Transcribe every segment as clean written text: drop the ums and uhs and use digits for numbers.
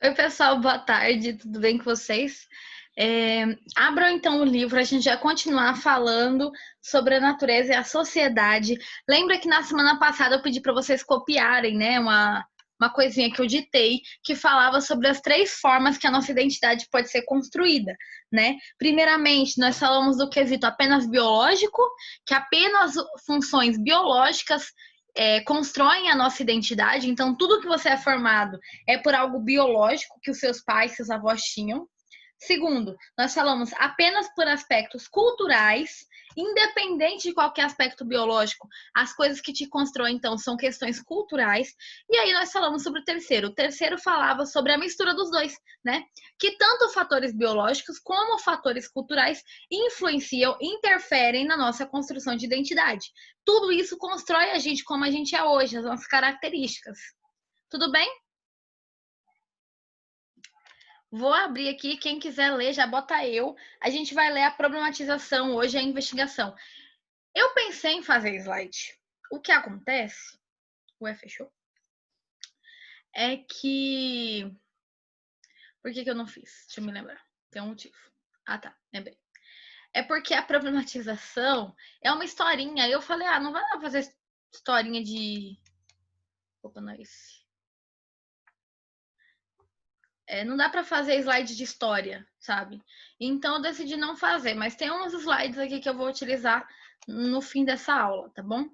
Oi, pessoal, boa tarde, tudo bem com vocês? Abram então o livro, a gente vai continuar falando sobre a natureza e a sociedade. Lembra que na semana passada eu pedi para vocês copiarem, né, uma coisinha que eu ditei, que falava sobre as 3 formas que a nossa identidade pode ser construída, né? Primeiramente, nós falamos do quesito apenas biológico, que apenas funções biológicas constroem a nossa identidade. Então, tudo que você é formado é por algo biológico que os seus pais, seus avós tinham. Segundo, nós falamos apenas por aspectos culturais, independente de qualquer aspecto biológico, as coisas que te constroem, então, são questões culturais. E aí nós falamos sobre o terceiro. O terceiro falava sobre a mistura dos dois, né? Que tanto fatores biológicos como fatores culturais influenciam, interferem na nossa construção de identidade. Tudo isso constrói a gente como a gente é hoje, as nossas características. Tudo bem? Vou abrir aqui, quem quiser ler, já bota eu. A gente vai ler a problematização, hoje é a investigação. Eu pensei em fazer slide. O que acontece, ué, fechou? É que... Por que eu não fiz? Deixa eu me lembrar. Tem um motivo. Ah, tá, lembrei. É porque a problematização é uma historinha. Eu falei, não vai lá fazer historinha de... Opa, não é esse. Não dá para fazer slide de história, sabe? Então eu decidi não fazer, mas tem uns slides aqui que eu vou utilizar no fim dessa aula, tá bom?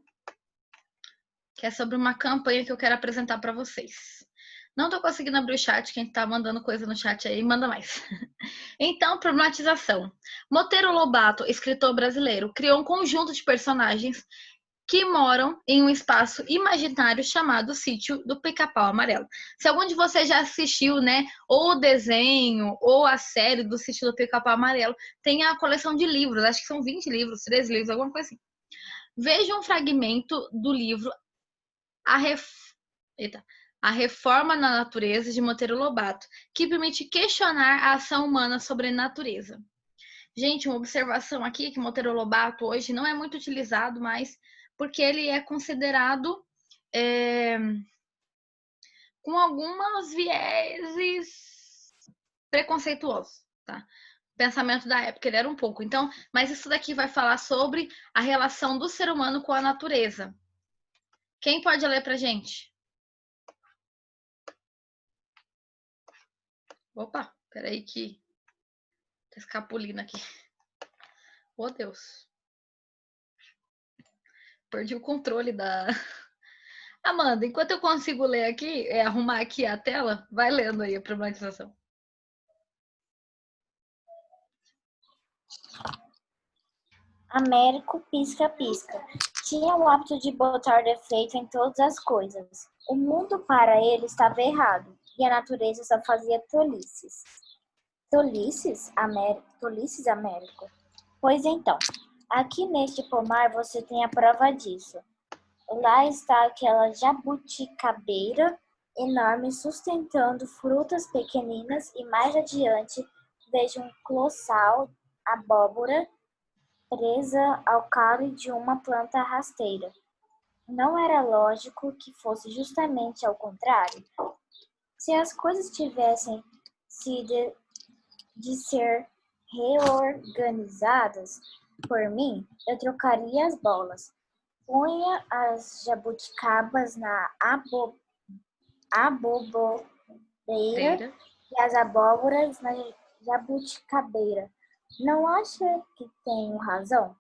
Que é sobre uma campanha que eu quero apresentar para vocês. Não tô conseguindo abrir o chat, quem tá mandando coisa no chat aí, manda mais. Então, problematização. Monteiro Lobato, escritor brasileiro, criou um conjunto de personagens que moram em um espaço imaginário chamado Sítio do Pica-Pau Amarelo. Se algum de vocês já assistiu, né, ou o desenho, ou a série do Sítio do Pica-Pau Amarelo, tem a coleção de livros, acho que são 20 livros, 13 livros, alguma coisa assim. Veja um fragmento do livro A Reforma na Natureza, de Monteiro Lobato, que permite questionar a ação humana sobre a natureza. Gente, uma observação aqui, que Monteiro Lobato hoje não é muito utilizado mais, porque ele é considerado com algumas vieses preconceituosos, tá? O pensamento da época ele era um pouco. Então, mas isso daqui vai falar sobre a relação do ser humano com a natureza. Quem pode ler pra gente? Opa, peraí que tá escapulindo aqui. Oh, Deus. Perdi o controle da... Amanda, enquanto eu consigo ler aqui, arrumar aqui a tela, vai lendo aí a problematização. Américo pisca-pisca. Tinha o hábito de botar defeito em todas as coisas. O mundo para ele estava errado, e a natureza só fazia tolices. Tolices, Américo? Pois então, aqui neste pomar você tem a prova disso. Lá está aquela jabuticabeira enorme sustentando frutas pequeninas e mais adiante vejo um colossal abóbora presa ao caule de uma planta rasteira. Não era lógico que fosse justamente ao contrário? Se as coisas tivessem sido de ser reorganizadas por mim, eu trocaria as bolas. Punha as jabuticabas na abobobeira e as abóboras na jabuticabeira. Não acha que tenho razão?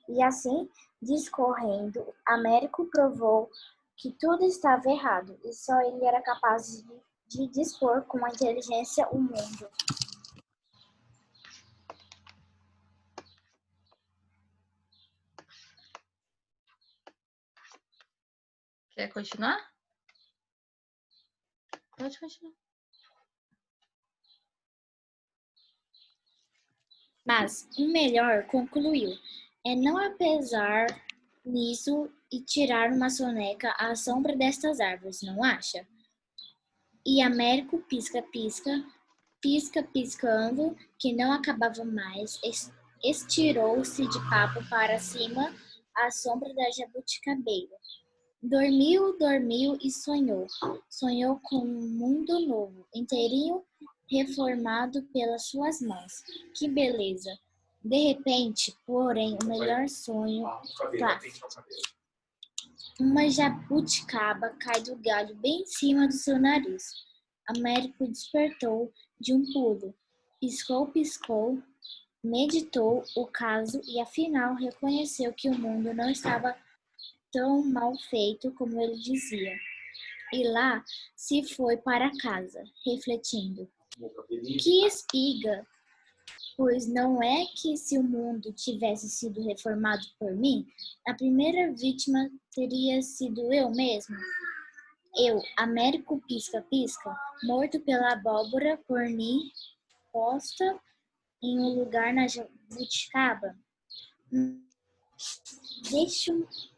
E assim, discorrendo, Américo provou que tudo estava errado e só ele era capaz de dispor com a inteligência o mundo. Quer continuar? Pode continuar. Mas o melhor, concluiu, é não apesar nisso e tirar uma soneca à sombra destas árvores, não acha? E Américo pisca-pisca, pisca-piscando, que não acabava mais, estirou-se de papo para cima à sombra da jabuticabeira. Dormiu, dormiu e sonhou. Sonhou com um mundo novo, inteirinho reformado pelas suas mãos. Que beleza! De repente, porém, o melhor sonho, uma jabuticaba cai do galho bem em cima do seu nariz. Américo despertou de um pulo. Piscou, piscou, meditou o caso e afinal reconheceu que o mundo não estava tão mal feito como ele dizia. E lá se foi para casa, refletindo. Que espiga! Pois não é que se o mundo tivesse sido reformado por mim, a primeira vítima teria sido eu mesmo? Eu, Américo Pisca-Pisca, morto pela abóbora por mim, posta em um lugar na jabuticaba?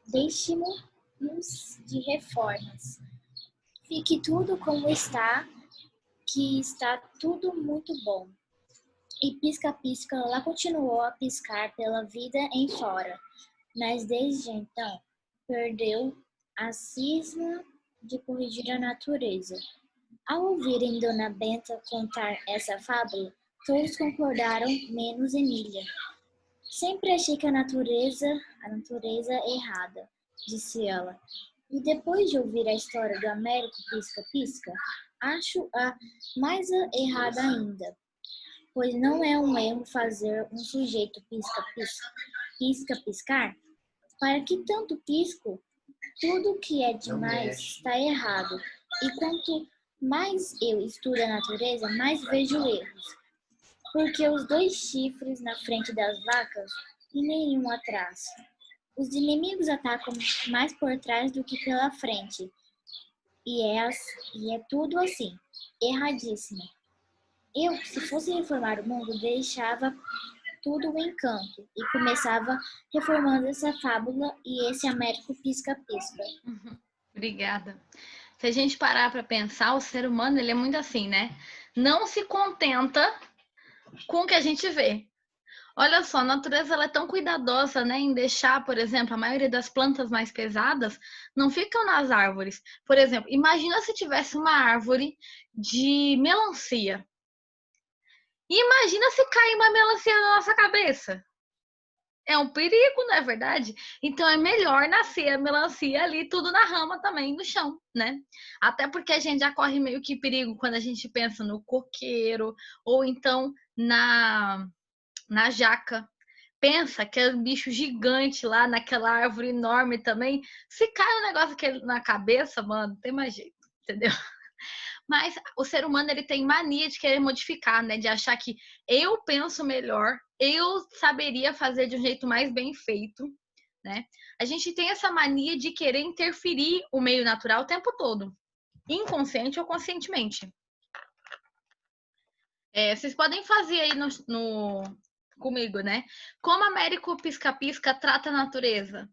Deixemo-nos de reformas. Fique tudo como está, que está tudo muito bom. E pisca-pisca lá continuou a piscar pela vida em fora, mas desde então perdeu a cisma de corrigir a natureza. Ao ouvirem Dona Benta contar essa fábula, todos concordaram, menos Emília. Sempre achei que a natureza errada, disse ela. E depois de ouvir a história do Américo Pisca-Pisca, acho-a mais errada ainda, pois não é um erro fazer um sujeito pisca-piscar. Para que tanto pisco? Tudo que é demais está errado. E quanto mais eu estudo a natureza, mais vejo erros. Porque os dois chifres na frente das vacas e nenhum atrás. Os inimigos atacam mais por trás do que pela frente. E é tudo assim, erradíssimo. Eu, se fosse reformar o mundo, deixava tudo o encanto e começava reformando essa fábula e esse Américo Pisca-Pisca. Obrigada. Se a gente parar para pensar, o ser humano ele é muito assim, né? Não se contenta com o que a gente vê. Olha só, a natureza ela é tão cuidadosa, né, em deixar, por exemplo, a maioria das plantas mais pesadas não ficam nas árvores. Por exemplo, imagina se tivesse uma árvore de melancia. E imagina se cair uma melancia na nossa cabeça. É um perigo, não é verdade? Então é melhor nascer a melancia ali, tudo na rama também, no chão, né? Até porque a gente já corre meio que perigo quando a gente pensa no coqueiro ou então na jaca. Pensa que é um bicho gigante lá naquela árvore enorme também. Se cai um negócio na cabeça, mano, não tem mais jeito, entendeu? Mas o ser humano ele tem mania de querer modificar, né? De achar que eu penso melhor, eu saberia fazer de um jeito mais bem feito, né? A gente tem essa mania de querer interferir o meio natural o tempo todo, inconsciente ou conscientemente. Vocês podem fazer aí comigo, né? Como Américo Pisca-Pisca trata a natureza?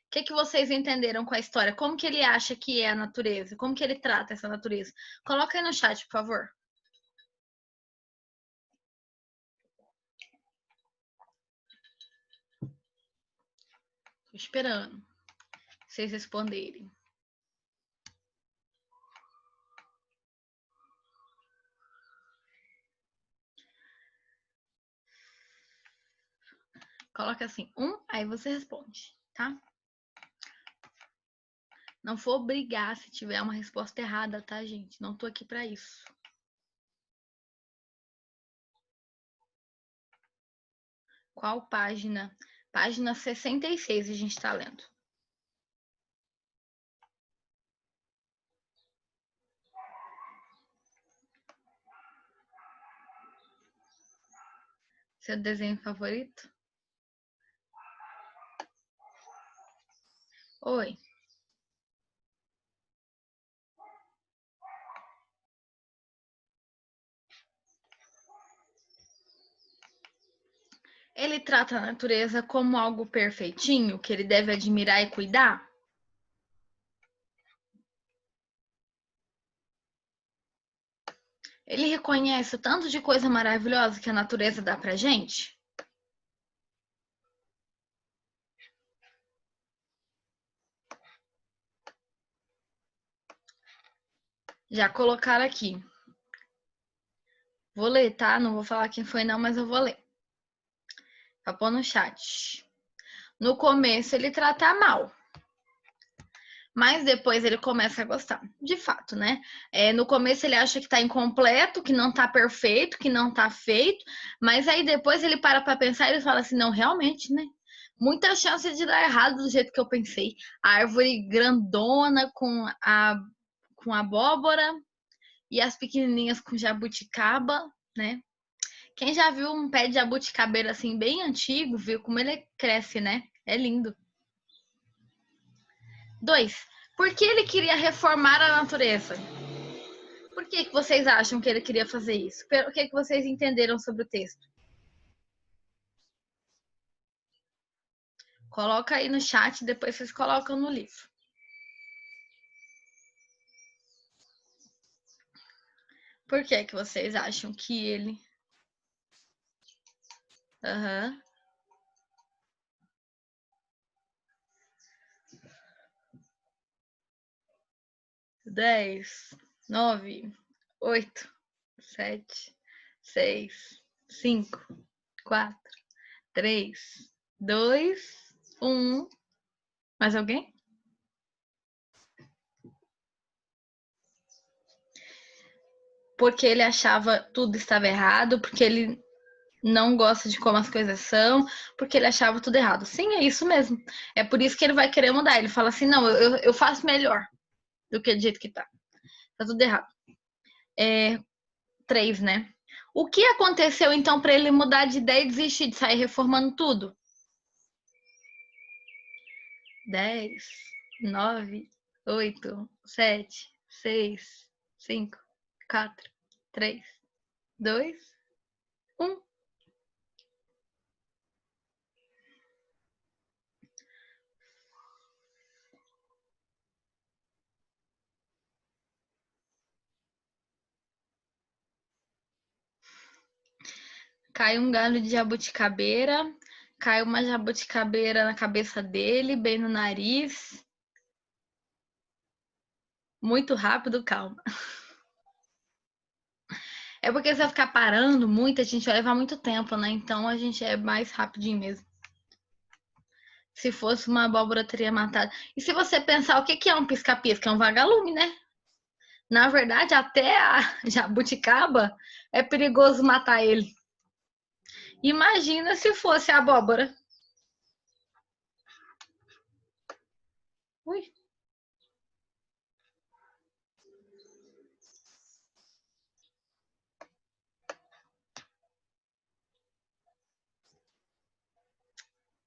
O que vocês entenderam com a história? Como que ele acha que é a natureza? Como que ele trata essa natureza? Coloca aí no chat, por favor. Tô esperando vocês responderem. Coloca assim, aí você responde, tá? Não vou brigar se tiver uma resposta errada, tá, gente? Não tô aqui pra isso. Qual página? Página 66 a gente tá lendo. Seu desenho favorito? Oi. Ele trata a natureza como algo perfeitinho, que ele deve admirar e cuidar? Ele reconhece o tanto de coisa maravilhosa que a natureza dá pra gente? Já colocaram aqui. Vou ler, tá? Não vou falar quem foi não, mas eu vou ler. Pra pôr no chat. No começo ele trata mal. Mas depois ele começa a gostar. De fato, né? No começo ele acha que tá incompleto, que não tá perfeito, que não tá feito. Mas aí depois ele para pra pensar e ele fala assim, não, realmente, né? Muita chance de dar errado do jeito que eu pensei. A árvore grandona com abóbora e as pequenininhas com jabuticaba, né? Quem já viu um pé de jabuticabeira assim bem antigo, viu como ele cresce, né? É lindo. 2. Por que ele queria reformar a natureza? Por que vocês acham que ele queria fazer isso? O que vocês entenderam sobre o texto? Coloca aí no chat, depois vocês colocam no livro. Por que vocês acham que ele... Aham. 10, 9, 8, 7, 6, 5, 4, 3, 2, 1. Mais alguém? Porque ele achava tudo estava errado, porque ele não gosta de como as coisas são, porque ele achava tudo errado. Sim, é isso mesmo. É por isso que ele vai querer mudar. Ele fala assim, não, eu faço melhor do que do jeito que tá. Tá tudo errado. 3, né? O que aconteceu, então, para ele mudar de ideia e desistir de sair reformando tudo? 10, 9, 8, 7, 6, 5, 4, 3, 2, 1. Cai um galho de jabuticabeira, cai uma jabuticabeira na cabeça dele, bem no nariz. Muito rápido, calma. É porque se vai ficar parando muito, a gente vai levar muito tempo, né? Então a gente é mais rapidinho mesmo. Se fosse uma abóbora, teria matado. E se você pensar, o que é um pisca-pisca? É um vagalume, né? Na verdade, até a jabuticaba é perigoso matar ele. Imagina se fosse a abóbora. Ui.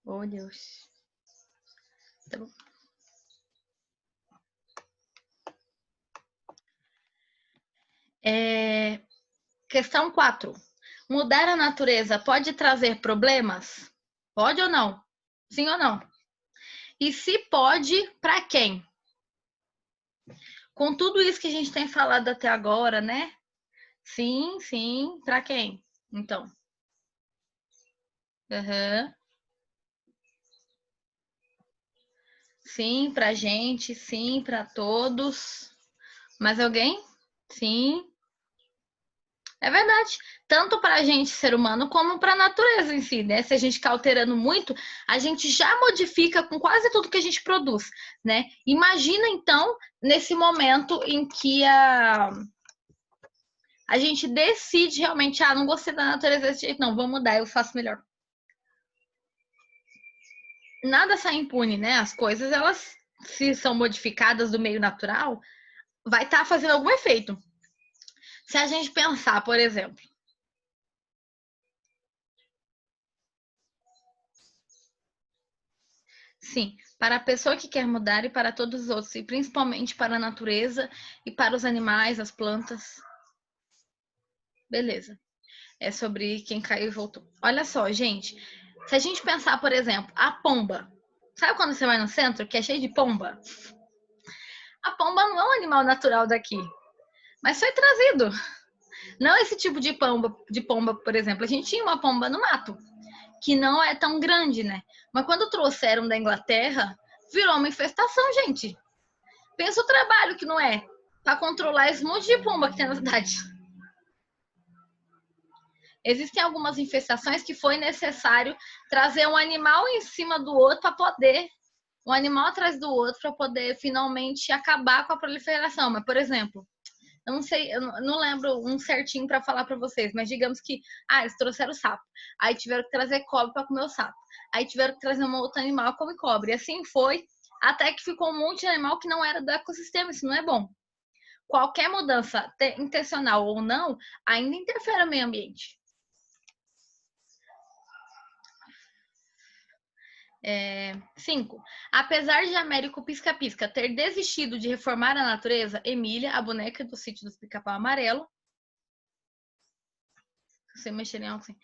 Oh, Deus. Tá bom. Questão 4. Mudar a natureza pode trazer problemas? Pode ou não? Sim ou não? E se pode, para quem? Com tudo isso que a gente tem falado até agora, né? Sim, sim, para quem? Então. Uhum. Sim, pra gente, sim, para todos. Mais alguém? Sim. É verdade. Tanto para a gente, ser humano, como para a natureza em si, né? Se a gente ficar alterando muito, a gente já modifica com quase tudo que a gente produz, né? Imagina, então, nesse momento em que a gente decide realmente, não gostei da natureza desse jeito, não, vou mudar, eu faço melhor. Nada sai impune, né? As coisas, elas, se são modificadas do meio natural, vai estar fazendo algum efeito. Se a gente pensar, por exemplo, sim, para a pessoa que quer mudar e para todos os outros, e principalmente para a natureza e para os animais, as plantas. Beleza. É sobre quem caiu e voltou. Olha só, gente. Se a gente pensar, por exemplo, a pomba. Sabe quando você vai no centro que é cheio de pomba? A pomba não é um animal natural daqui, mas foi trazido. Não esse tipo de pomba, por exemplo. A gente tinha uma pomba no mato, que não é tão grande, né? Mas quando trouxeram da Inglaterra, virou uma infestação, gente. Pensa o trabalho que não é. para controlar esse monte de pomba que tem na cidade. Existem algumas infestações que foi necessário trazer um animal em cima do outro para poder, um animal atrás do outro para poder finalmente acabar com a proliferação. Mas, por exemplo, eu não sei, eu não lembro um certinho para falar para vocês, mas digamos que, eles trouxeram sapo, aí tiveram que trazer cobre para comer o sapo, aí tiveram que trazer um outro animal que come cobre, e assim foi, até que ficou um monte de animal que não era do ecossistema. Isso não é bom. Qualquer mudança intencional ou não, ainda interfere no meio ambiente. 5. Apesar de Américo Pisca-Pisca ter desistido de reformar a natureza, Emília, a boneca do sítio do Pica-Pau Amarelo, se você mexer em algo assim,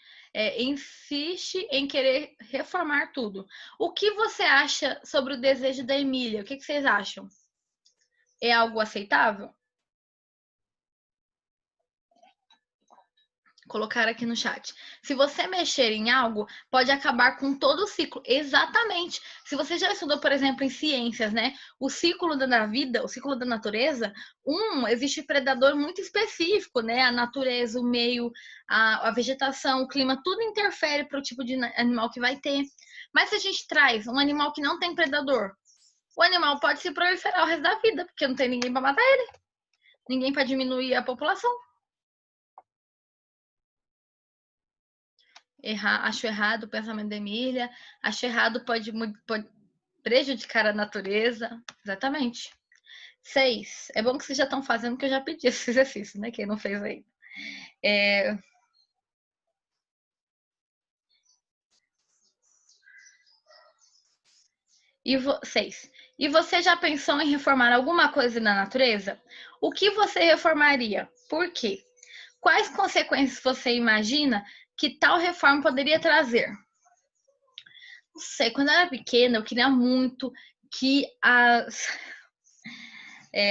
insiste em querer reformar tudo. O que você acha sobre o desejo da Emília? O que vocês acham? É algo aceitável? Colocar aqui no chat. Se você mexer em algo, pode acabar com todo o ciclo. Exatamente. Se você já estudou, por exemplo, em ciências, né? O ciclo da vida, o ciclo da natureza, existe predador muito específico, né? A natureza, o meio, a vegetação, o clima, tudo interfere para o tipo de animal que vai ter. Mas se a gente traz um animal que não tem predador, o animal pode se proliferar o resto da vida, porque não tem ninguém para matar ele, ninguém para diminuir a população. Acho errado o pensamento da Emília, acho errado, pode prejudicar a natureza. Exatamente. 6. É bom que vocês já estão fazendo, que eu já pedi esse exercício, né? Quem não fez aí. 6. E você já pensou em reformar alguma coisa na natureza? O que você reformaria? Por quê? Quais consequências você imagina que tal reforma poderia trazer? Não sei, quando eu era pequena, eu queria muito que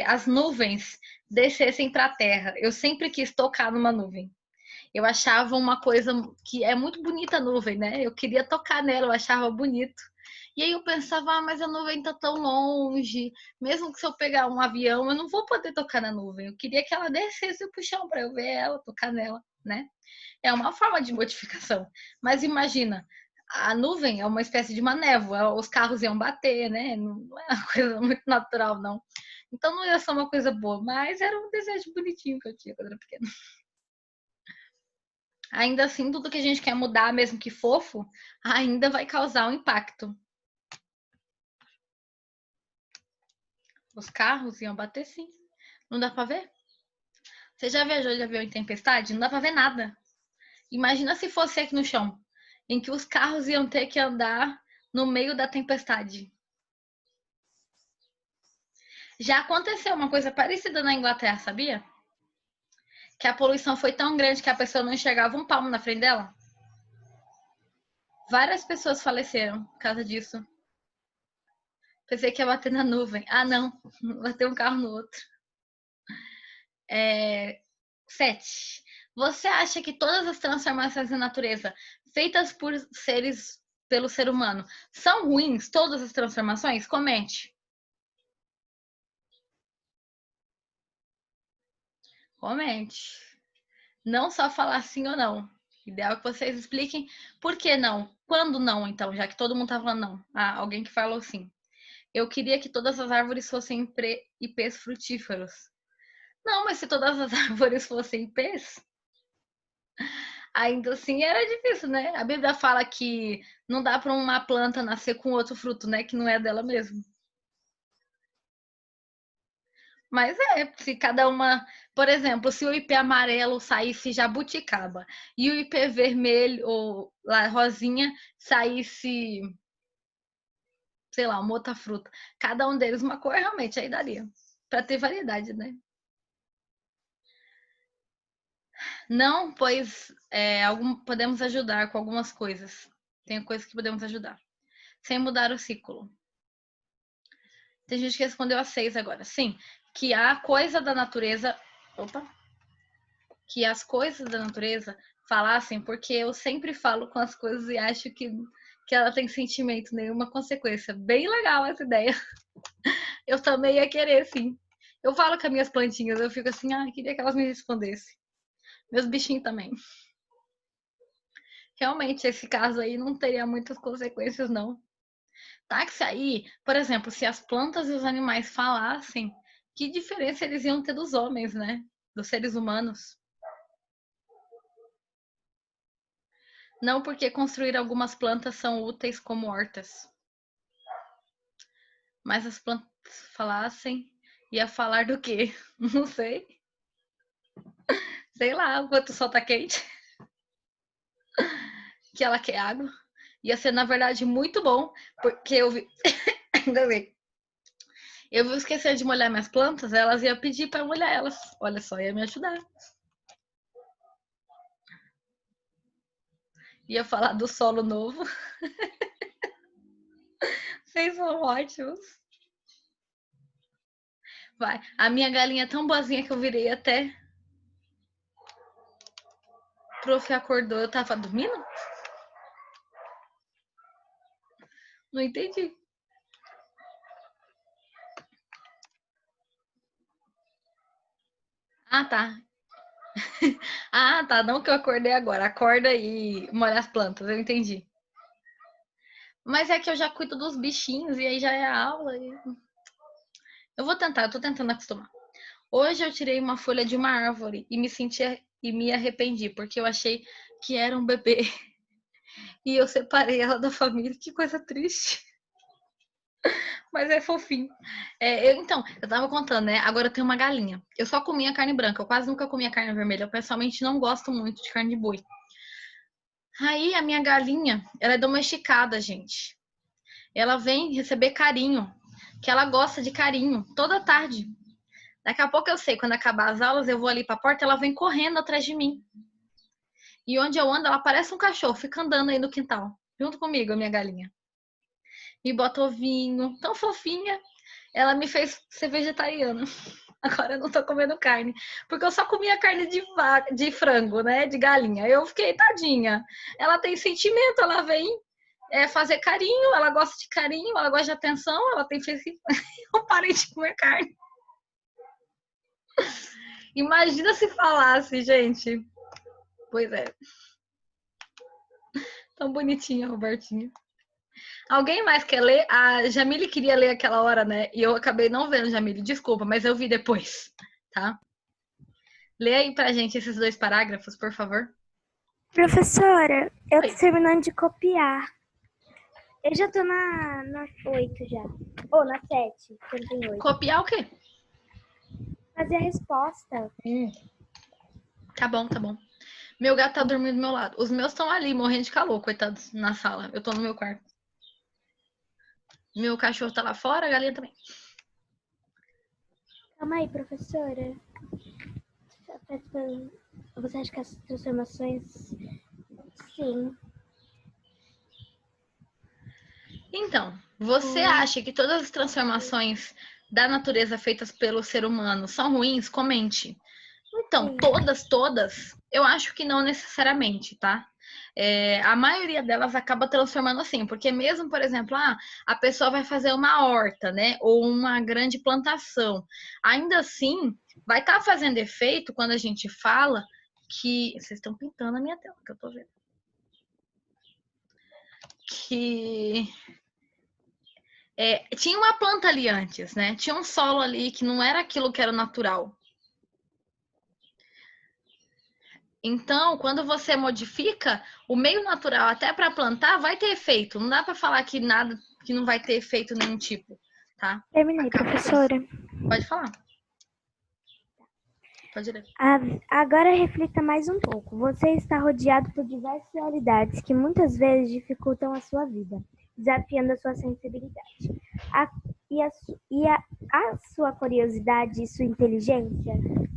as nuvens descessem para a terra. Eu sempre quis tocar numa nuvem. Eu achava uma coisa que é muito bonita a nuvem, né? Eu queria tocar nela, eu achava bonito. E aí eu pensava, mas a nuvem tá tão longe, mesmo que se eu pegar um avião, eu não vou poder tocar na nuvem. Eu queria que ela descesse pro chão para eu ver ela, tocar nela, né? É uma forma de modificação. Mas imagina, a nuvem é uma espécie de uma névoa, os carros iam bater, né? Não é uma coisa muito natural, não. Então não ia ser uma coisa boa, mas era um desejo bonitinho que eu tinha quando era pequena. Ainda assim, tudo que a gente quer mudar, mesmo que fofo, ainda vai causar um impacto. Os carros iam bater, sim. Não dá pra ver? Você já viajou de avião em tempestade? Não dá pra ver nada. Imagina se fosse aqui no chão, em que os carros iam ter que andar no meio da tempestade. Já aconteceu uma coisa parecida na Inglaterra, sabia? Que a poluição foi tão grande que a pessoa não enxergava um palmo na frente dela. Várias pessoas faleceram por causa disso. Pensei que ia bater na nuvem. Ah, não. Bateu um carro no outro. 7. Você acha que todas as transformações na natureza feitas pelo ser humano são ruins? Todas as transformações? Comente. Comente. Não só falar sim ou não. Ideal que vocês expliquem por que não. Quando não, então, já que todo mundo tá falando não. Alguém que falou sim. Eu queria que todas as árvores fossem ipês frutíferos. Não, mas se todas as árvores fossem ipês, ainda assim era difícil, né? A Bíblia fala que não dá para uma planta nascer com outro fruto, né? Que não é dela mesmo. Mas se cada uma, por exemplo, se o ipê amarelo saísse jabuticaba e o ipê vermelho ou lá rosinha saísse, sei lá, uma outra fruta, cada um deles uma cor, realmente aí daria para ter variedade, né? Não, pois podemos ajudar com algumas coisas. Tem coisas que podemos ajudar. Sem mudar o ciclo. Tem gente que respondeu a 6 agora. Sim, que a coisa da natureza. Opa! Que as coisas da natureza falassem, porque eu sempre falo com as coisas e acho que ela tem sentimento, nenhuma consequência. Bem legal essa ideia. Eu também ia querer, sim. Eu falo com as minhas plantinhas, eu fico assim, queria que elas me respondessem. Meus bichinhos também. Realmente, esse caso aí não teria muitas consequências, não. Tá que se aí, por exemplo, se as plantas e os animais falassem, que diferença eles iam ter dos homens, né? Dos seres humanos. Não porque construir algumas plantas são úteis como hortas. Mas as plantas falassem, ia falar do quê? Não sei. Sei lá, o quanto o sol tá quente. Que ela quer água. Ia ser, na verdade, muito bom, porque eu vi. Ainda bem. Eu vou esquecer de molhar minhas plantas, elas iam pedir para molhar elas. Olha só, ia me ajudar. Ia falar do solo novo. Vocês são ótimos. Vai. A minha galinha é tão boazinha que eu virei até. Prof acordou, eu tava dormindo? Não entendi. Ah, tá. Ah, tá. Não que eu acordei agora. Acorda e molha as plantas, eu entendi. Mas é que eu já cuido dos bichinhos e aí já é a aula. Eu vou tentar, eu tô tentando acostumar. Hoje eu tirei uma folha de uma árvore e me arrependi, porque eu achei que era um bebê. E eu separei ela da família. Que coisa triste. Mas é fofinho. Então, eu tava contando, né? Agora eu tenho uma galinha. Eu só comia carne branca, eu quase nunca comia carne vermelha. Eu pessoalmente não gosto muito de carne de boi. Aí a minha galinha, ela é domesticada, gente. Ela vem receber carinho, que ela gosta de carinho, toda tarde. Daqui a pouco eu sei, quando acabar as aulas, eu vou ali pra porta, ela vem correndo atrás de mim. E onde eu ando, ela parece um cachorro, fica andando aí no quintal, junto comigo, a minha galinha. Me bota ovinho, tão fofinha. Ela me fez ser vegetariana. Agora eu não tô comendo carne. Porque eu só comia carne de vaca, de frango, né? De galinha. Eu fiquei tadinha. Ela tem sentimento, ela vem fazer carinho, ela gosta de carinho, ela gosta de atenção, ela tem Eu parei de comer carne. Imagina se falasse, gente. Pois é. Tão bonitinha, Robertinha. Alguém mais quer ler? A Jamile queria ler aquela hora, né? E eu acabei não vendo, Jamile. Desculpa, mas eu vi depois, tá? Lê aí pra gente esses 2 parágrafos, por favor. Professora, eu Oi. tô terminando de copiar. Eu já tô na 8 já. Ou na 7, que não tem 8. Copiar o quê? Fazer a resposta. Tá bom, tá bom. Meu gato tá dormindo do meu lado. Os meus estão ali, morrendo de calor, coitados, na sala. Eu tô no meu quarto. Meu cachorro tá lá fora, a galinha também. Calma aí, professora. Você acha que as transformações... Sim. Então, você acha que todas as transformações da natureza feitas pelo ser humano são ruins? Comente. Então, todas, eu acho que não necessariamente, tá? A maioria delas acaba transformando assim, porque mesmo, por exemplo, a pessoa vai fazer uma horta, né? Ou uma grande plantação. Ainda assim, vai estar fazendo efeito quando a gente fala que. Vocês estão pintando a minha tela, que eu tô vendo. Que tinha uma planta ali antes, né? Tinha um solo ali que não era aquilo que era natural. Então, quando você modifica o meio natural até para plantar, vai ter efeito. Não dá para falar que nada, que não vai ter efeito nenhum tipo, tá? Terminei, professora. Pode falar. Pode ler. Agora reflita mais um pouco. Você está rodeado por diversas realidades que muitas vezes dificultam a sua vida, desafiando a sua sensibilidade. A sua curiosidade e sua inteligência,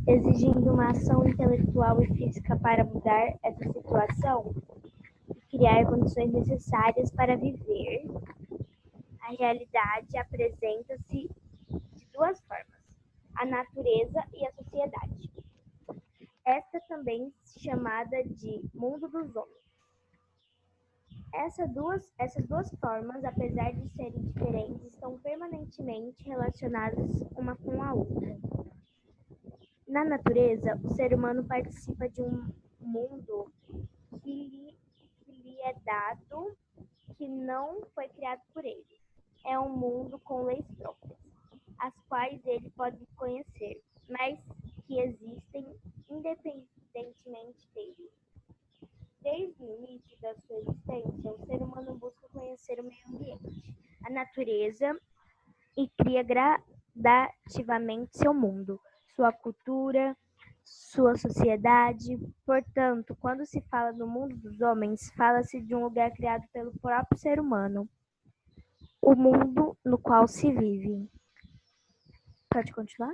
exigindo uma ação intelectual e física para mudar essa situação e criar condições necessárias para viver. A realidade apresenta-se de 2 formas: a natureza e a sociedade. Esta também chamada de mundo dos homens. Essas duas formas, apesar de serem diferentes, estão permanentemente relacionadas uma com a outra. Na natureza, o ser humano participa de um mundo que lhe é dado, que não foi criado por ele. É um mundo com leis próprias, as quais ele pode conhecer, mas que existem independentemente dele. Desde o início da sua existência, o ser humano busca conhecer o meio ambiente, a natureza, e cria gradativamente seu mundo, sua cultura, sua sociedade. Portanto, quando se fala do mundo dos homens, fala-se de um lugar criado pelo próprio ser humano, o mundo no qual se vive. Pode continuar?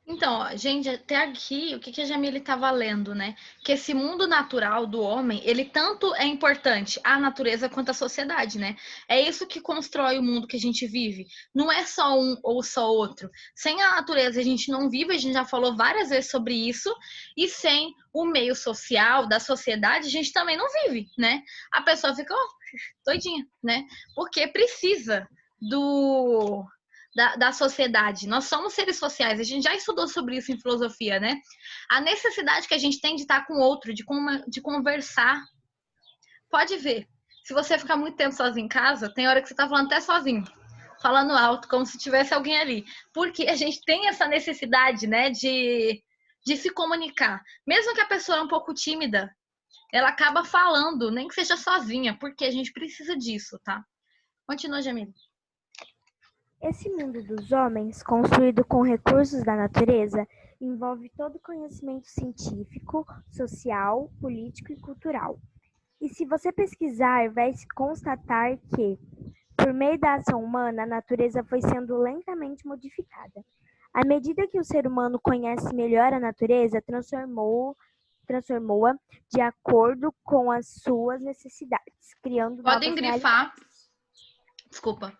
Então, ó, gente, até aqui, o que a Jamile estava lendo, né? Que esse mundo natural do homem, ele tanto é importante à natureza quanto à sociedade, né? É isso que constrói o mundo que a gente vive. Não é só um ou só outro. Sem a natureza a gente não vive, a gente já falou várias vezes sobre isso. E sem o meio social, da sociedade, a gente também não vive, né? A pessoa fica, ó, doidinha, né? Porque precisa do da sociedade. Nós somos seres sociais, a gente já estudou sobre isso em filosofia, né? A necessidade que a gente tem de estar com o outro, de conversar. Pode ver, se você ficar muito tempo sozinho em casa, tem hora que você tá falando até sozinho, falando alto, como se tivesse alguém ali. Porque a gente tem essa necessidade, né, de se comunicar. Mesmo que a pessoa é um pouco tímida, ela acaba falando, nem que seja sozinha, porque a gente precisa disso, tá? Continua, Jamile. Esse mundo dos homens, construído com recursos da natureza, envolve todo conhecimento científico, social, político e cultural. E se você pesquisar, vai se constatar que, por meio da ação humana, a natureza foi sendo lentamente modificada. À medida que o ser humano conhece melhor a natureza, transformou-a de acordo com as suas necessidades, criando Podem novas realidades. grifar. Desculpa.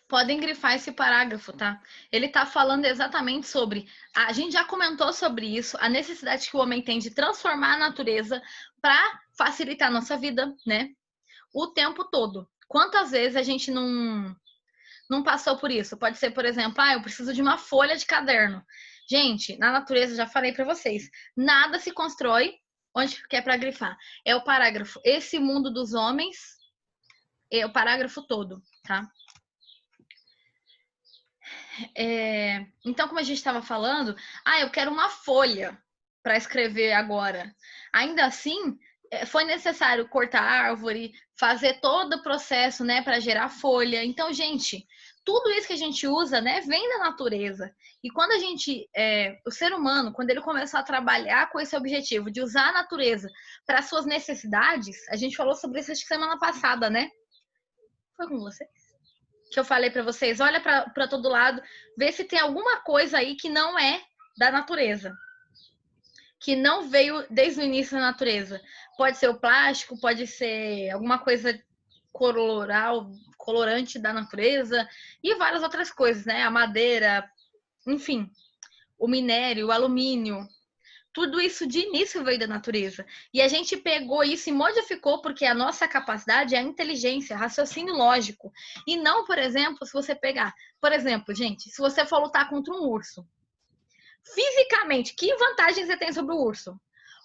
Podem grifar esse parágrafo, tá? Ele tá falando exatamente sobre. A gente já comentou sobre isso, a necessidade que o homem tem de transformar a natureza para facilitar a nossa vida, né? O tempo todo. Quantas vezes a gente não passou por isso? Pode ser, por exemplo, eu preciso de uma folha de caderno. Gente, na natureza, já falei para vocês, nada se constrói onde que é para grifar. É o parágrafo. Esse mundo dos homens é o parágrafo todo, tá? Então, como a gente estava falando, eu quero uma folha para escrever agora. Ainda assim, foi necessário cortar a árvore, fazer todo o processo, né, para gerar folha. Então, gente, tudo isso que a gente usa, né, vem da natureza. E quando o ser humano, quando ele começou a trabalhar com esse objetivo de usar a natureza para suas necessidades, a gente falou sobre isso acho que semana passada, né? Foi com você? Que eu falei para vocês, olha para todo lado, vê se tem alguma coisa aí que não é da natureza, que não veio desde o início da natureza. Pode ser o plástico, pode ser alguma coisa colorante da natureza e várias outras coisas, né? A madeira, enfim, o minério, o alumínio. Tudo isso de início veio da natureza. E a gente pegou isso e modificou porque a nossa capacidade é a inteligência, raciocínio lógico. E não, por exemplo, se você pegar... Por exemplo, gente, se você for lutar contra um urso, fisicamente, que vantagem você tem sobre o urso?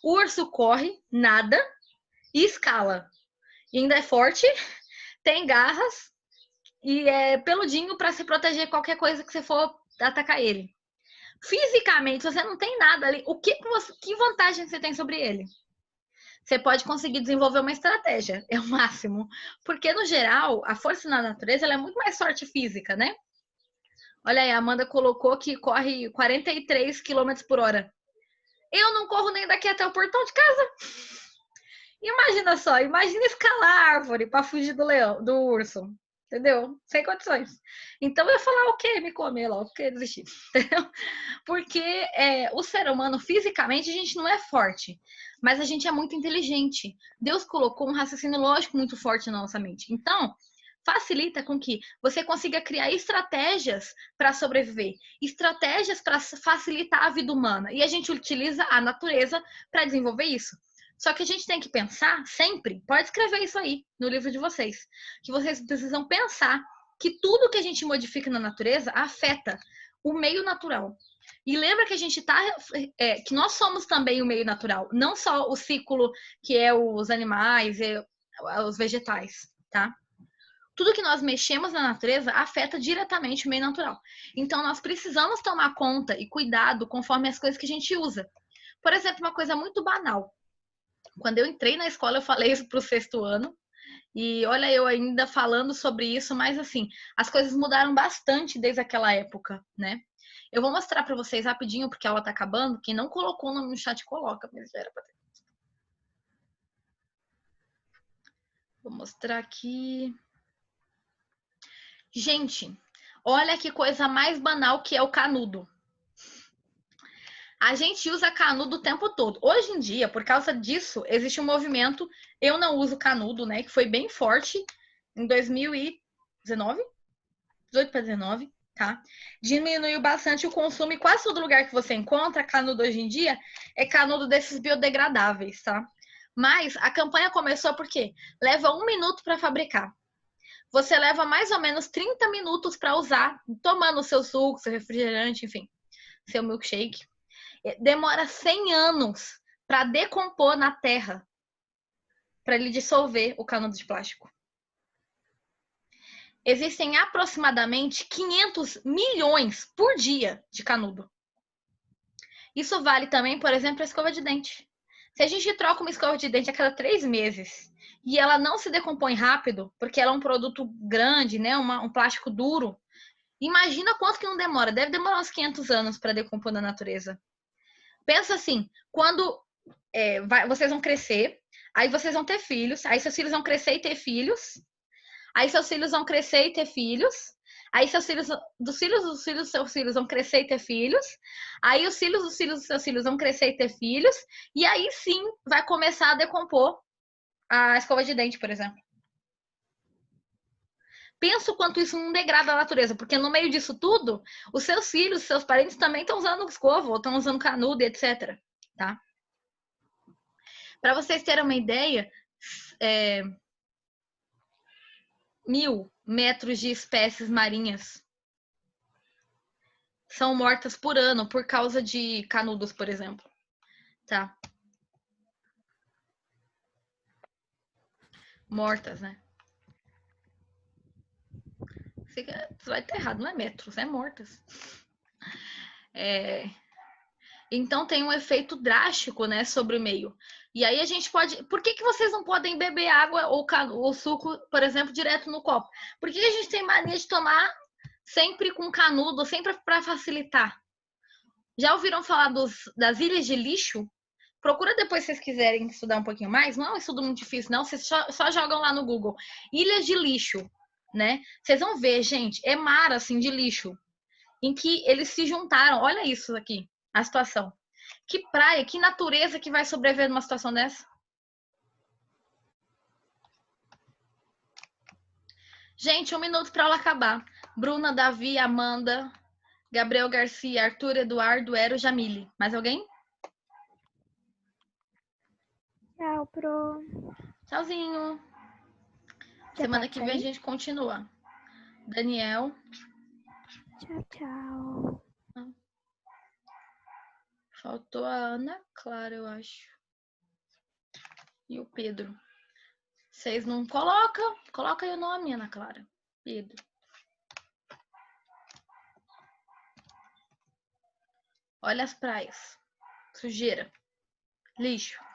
O urso corre, nada e escala. E ainda é forte, tem garras e é peludinho para se proteger de qualquer coisa que você for atacar ele. Fisicamente, você não tem nada ali. Que vantagem você tem sobre ele? Você pode conseguir desenvolver uma estratégia, é o máximo. Porque, no geral, a força na natureza ela é muito mais forte física, né? Olha aí, a Amanda colocou que corre 43 km por hora. Eu não corro nem daqui até o portão de casa. Imagina só, imagina escalar a árvore para fugir do leão, do urso. Entendeu? Sem condições. Então eu ia falar o quê? Me comer lá, o quê? Desistir. Entendeu? Porque o ser humano, fisicamente, a gente não é forte, mas a gente é muito inteligente. Deus colocou um raciocínio lógico muito forte na nossa mente. Então, facilita com que você consiga criar estratégias para sobreviver, estratégias para facilitar a vida humana. E a gente utiliza a natureza para desenvolver isso. Só que a gente tem que pensar sempre, pode escrever isso aí no livro de vocês, que vocês precisam pensar que tudo que a gente modifica na natureza afeta o meio natural. E lembra que a gente que nós somos também o meio natural, não só o ciclo que é os animais e os vegetais, tá? Tudo que nós mexemos na natureza afeta diretamente o meio natural. Então, nós precisamos tomar conta e cuidado conforme as coisas que a gente usa. Por exemplo, uma coisa muito banal. Quando eu entrei na escola, eu falei isso para o 6º ano. E olha, eu ainda falando sobre isso, mas assim, as coisas mudaram bastante desde aquela época, né? Eu vou mostrar para vocês rapidinho, porque a aula tá acabando. Quem não colocou o nome no chat, coloca, mas já era pra ter. Vou mostrar aqui. Gente, olha que coisa mais banal que é o canudo. A gente usa canudo o tempo todo. Hoje em dia, por causa disso, existe um movimento, eu não uso canudo, né, que foi bem forte em 2019, 18 para 19, tá? Diminuiu bastante o consumo e quase todo lugar que você encontra canudo hoje em dia é canudo desses biodegradáveis, tá? Mas a campanha começou porque leva 1 minuto para fabricar. Você leva mais ou menos 30 minutos para usar, tomando o seu suco, seu refrigerante, enfim, seu milkshake. Demora 100 anos para decompor na terra, para ele dissolver o canudo de plástico. Existem aproximadamente 500 milhões por dia de canudo. Isso vale também, por exemplo, a escova de dente. Se a gente troca uma escova de dente a cada 3 meses e ela não se decompõe rápido, porque ela é um produto grande, né, um plástico duro, imagina quanto que não demora. Deve demorar uns 500 anos para decompor na natureza. Pensa assim, quando vocês vão crescer, aí vocês vão ter filhos, aí seus filhos vão crescer e ter filhos, aí seus filhos vão crescer e ter filhos, aí seus filhos, dos filhos dos filhos dos seus filhos vão crescer e ter filhos, aí os filhos dos filhos dos seus filhos vão crescer e ter filhos, e aí sim vai começar a decompor a escova de dente, por exemplo. Pensa o quanto isso não degrada a natureza, porque no meio disso tudo, os seus filhos, seus parentes também estão usando escova, ou estão usando canudo, etc. Tá? Para vocês terem uma ideia, 1.000 metros de espécies marinhas são mortas por ano por causa de canudos, por exemplo. Tá? Mortas, né? Você vai estar errado, não é metros, é mortas. Então tem um efeito drástico, né, sobre o meio. E aí a gente pode. Por que vocês não podem beber água ou suco, por exemplo, direto no copo? Por que a gente tem mania de tomar sempre com canudo, sempre para facilitar? Já ouviram falar das ilhas de lixo? Procura depois, se vocês quiserem estudar um pouquinho mais. Não é um estudo muito difícil, não. Vocês só jogam lá no Google. Ilhas de lixo, né? Vocês vão ver, gente, é mar, assim, de lixo. Em que eles se juntaram. Olha isso aqui, a situação. Que praia, que natureza que vai sobreviver numa situação dessa? Gente, 1 minuto para ela acabar. Bruna, Davi, Amanda, Gabriel Garcia, Arthur, Eduardo, Ero, Jamile. Mais alguém? Tchau, Pro. Tchauzinho. Semana que vem a gente continua. Daniel. Tchau, tchau. Faltou a Ana Clara, eu acho. E o Pedro. Vocês não colocam? Coloca aí o nome, Ana Clara. Pedro. Olha as praias. Sujeira. Lixo.